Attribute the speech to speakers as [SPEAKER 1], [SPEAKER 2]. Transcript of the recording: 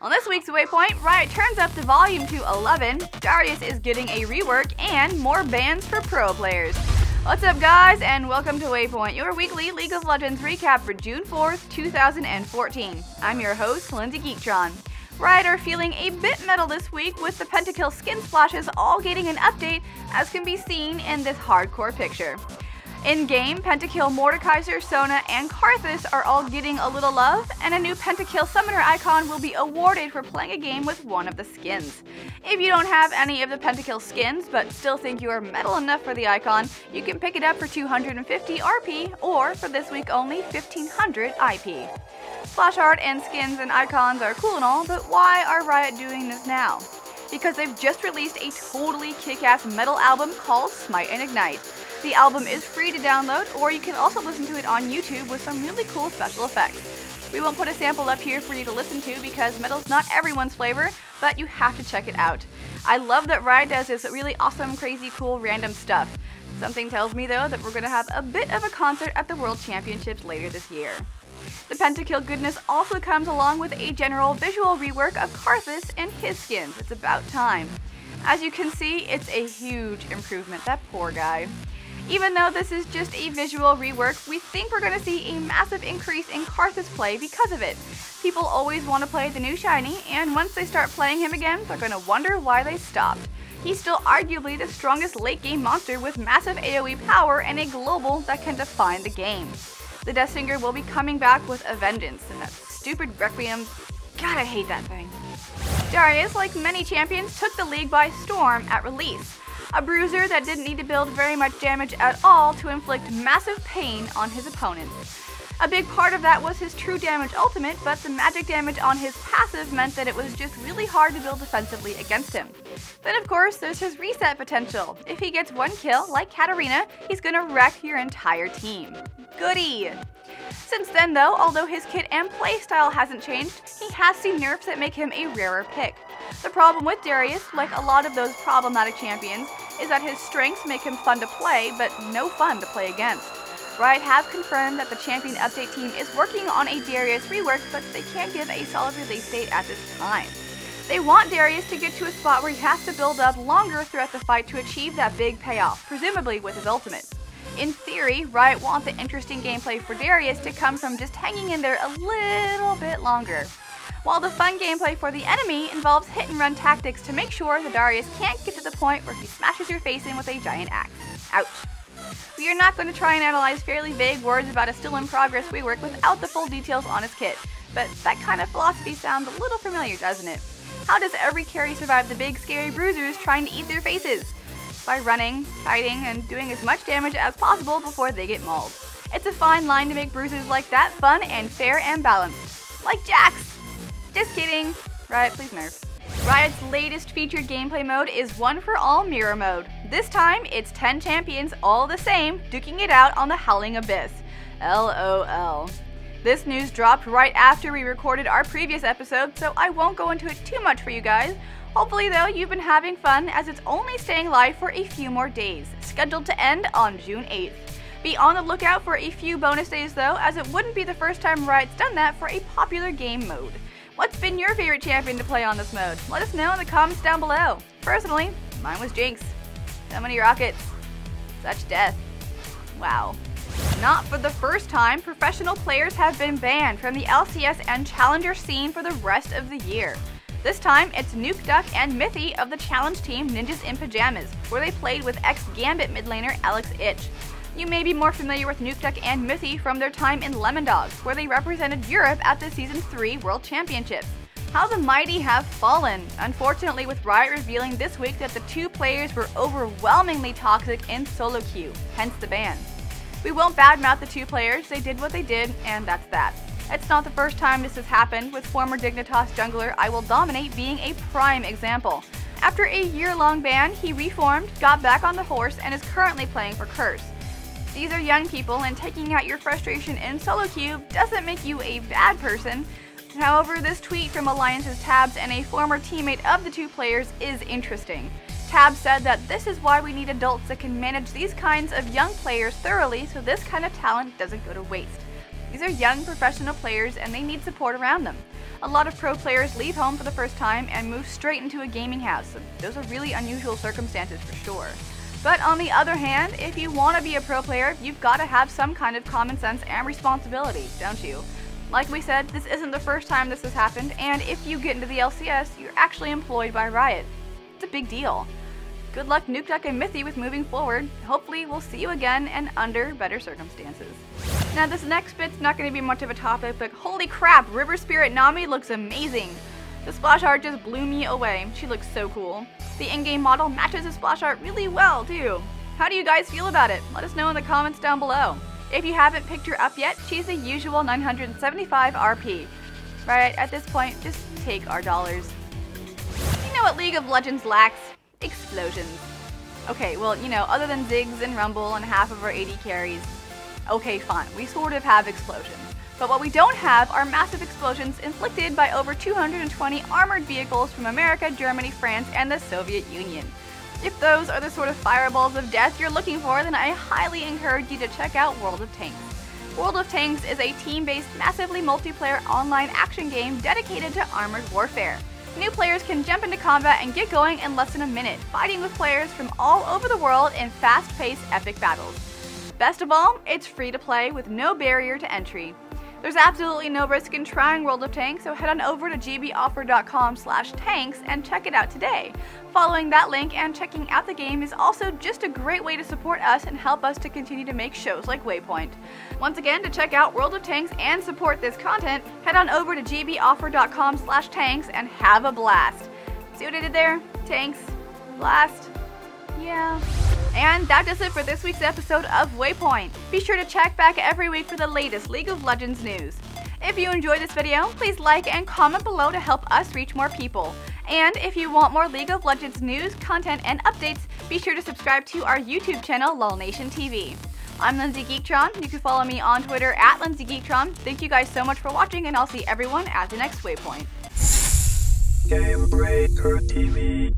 [SPEAKER 1] On this week's Waypoint, Riot turns up the volume to 11, Darius is getting a rework, and more bans for pro players. What's up guys, and welcome to Waypoint, your weekly League of Legends recap for June 4th, 2014. I'm your host, Lindsay Geektron. Riot are feeling a bit metal this week with the Pentakill Skins splashes all getting an update, as can be seen in this hardcore picture. In-game, Pentakill Mordekaiser, Sona, and Karthus are all getting a little love, and a new Pentakill Summoner icon will be awarded for playing a game with one of the skins. If you don't have any of the Pentakill skins, but still think you are metal enough for the icon, you can pick it up for 250 RP, or for this week only 1500 IP. Splash art and skins and icons are cool and all, but why are Riot doing this now? Because they've just released a totally kick-ass metal album called Smite and Ignite. The album is free to download, or you can also listen to it on YouTube with some really cool special effects. We won't put a sample up here for you to listen to because metal's not everyone's flavor, but you have to check it out. I love that Riot does this really awesome, crazy, cool, random stuff. Something tells me though that we're going to have a bit of a concert at the World Championships later this year. The Pentakill goodness also comes along with a general visual rework of Karthus and his skins. It's about time. As you can see, it's a huge improvement, that poor guy. Even though this is just a visual rework, we think we're going to see a massive increase in Karthus play because of it. People always want to play the new shiny, and once they start playing him again, they're going to wonder why they stopped. He's still arguably the strongest late game monster with massive AoE power and a global that can define the game. The Death Singer will be coming back with a vengeance, and that stupid Requiem, God I hate that thing. Darius, like many champions, took the league by storm at release. A bruiser that didn't need to build very much damage at all to inflict massive pain on his opponents. A big part of that was his true damage ultimate, but the magic damage on his passive meant that it was just really hard to build defensively against him. Then of course there's his reset potential. If he gets one kill, like Katarina, he's gonna wreck your entire team. Goody! Since then though, although his kit and playstyle hasn't changed, he has seen nerfs that make him a rarer pick. The problem with Darius, like a lot of those problematic champions, is that his strengths make him fun to play, but no fun to play against. Riot have confirmed that the champion update team is working on a Darius rework, but they can't give a solid release date at this time. They want Darius to get to a spot where he has to build up longer throughout the fight to achieve that big payoff, presumably with his ultimate. In theory, Riot want the interesting gameplay for Darius to come from just hanging in there a little bit longer, while the fun gameplay for the enemy involves hit-and-run tactics to make sure that Darius can't get to the point where he smashes your face in with a giant axe. Ouch. We are not going to try and analyze fairly vague words about a still-in-progress rework without the full details on his kit, but that kind of philosophy sounds a little familiar, doesn't it? How does every carry survive the big, scary bruisers trying to eat their faces? By running, hiding, and doing as much damage as possible before they get mauled. It's a fine line to make bruisers like that fun and fair and balanced. Like Jax! Just kidding. Riot, please nerf. Riot's latest featured gameplay mode is One for All Mirror Mode. This time, it's 10 champions all the same, duking it out on the Howling Abyss. LOL. This news dropped right after we recorded our previous episode, so I won't go into it too much for you guys. Hopefully though, you've been having fun as it's only staying live for a few more days, scheduled to end on June 8th. Be on the lookout for a few bonus days though, as it wouldn't be the first time Riot's done that for a popular game mode. What's been your favorite champion to play on this mode? Let us know in the comments down below. Personally, mine was Jinx. So many rockets. Such death. Wow. Not for the first time, professional players have been banned from the LCS and Challenger scene for the rest of the year. This time, it's Nuke Duck and Mithy of the challenge team Ninjas in Pajamas, where they played with ex-Gambit mid laner Alex Ich. You may be more familiar with Nuke Duck and Mithy from their time in Lemon Dogs, where they represented Europe at the Season 3 World Championships. How the mighty have fallen! Unfortunately, with Riot revealing this week that the two players were overwhelmingly toxic in solo queue, hence the ban. We won't badmouth the two players, they did what they did, and that's that. It's not the first time this has happened, with former Dignitas jungler I Will Dominate being a prime example. After a year-long ban, he reformed, got back on the horse, and is currently playing for Curse. These are young people, and taking out your frustration in solo queue doesn't make you a bad person. However, this tweet from Alliance's Tabs and a former teammate of the two players is interesting. Tabs said that this is why we need adults that can manage these kinds of young players thoroughly so this kind of talent doesn't go to waste. These are young professional players and they need support around them. A lot of pro players leave home for the first time and move straight into a gaming house. So those are really unusual circumstances for sure. But on the other hand, if you want to be a pro player, you've got to have some kind of common sense and responsibility, don't you? Like we said, this isn't the first time this has happened, and if you get into the LCS, you're actually employed by Riot. It's a big deal. Good luck Nuke Duck and Mythy with moving forward. Hopefully we'll see you again and under better circumstances. Now this next bit's not going to be much of a topic, but holy crap, River Spirit Nami looks amazing. The splash art just blew me away. She looks so cool. The in-game model matches the splash art really well too. How do you guys feel about it? Let us know in the comments down below. If you haven't picked her up yet, she's the usual 975 RP. Right, at this point, just take our dollars. You know what League of Legends lacks? Explosions. Okay, well, you know, other than Ziggs and Rumble and half of our AD carries, okay, fine, we sort of have explosions. But what we don't have are massive explosions inflicted by over 220 armored vehicles from America, Germany, France, and the Soviet Union. If those are the sort of fireballs of death you're looking for, then I highly encourage you to check out World of Tanks. World of Tanks is a team-based, massively multiplayer online action game dedicated to armored warfare. New players can jump into combat and get going in less than a minute, fighting with players from all over the world in fast-paced epic battles. Best of all, it's free to play with no barrier to entry. There's absolutely no risk in trying World of Tanks, so head on over to gboffer.com/tanks and check it out today. Following that link and checking out the game is also just a great way to support us and help us to continue to make shows like Waypoint. Once again, to check out World of Tanks and support this content, head on over to gboffer.com/tanks and have a blast. See what I did there? Tanks. Blast. Yeah. And that does it for this week's episode of Waypoint. Be sure to check back every week for the latest League of Legends news. If you enjoyed this video, please like and comment below to help us reach more people. And if you want more League of Legends news, content, and updates, be sure to subscribe to our YouTube channel, LolNationTV. I'm Lindsay Geektron. You can follow me on Twitter at LindsayGeektron. Thank you guys so much for watching, and I'll see everyone at the next Waypoint.
[SPEAKER 2] Game Breaker TV.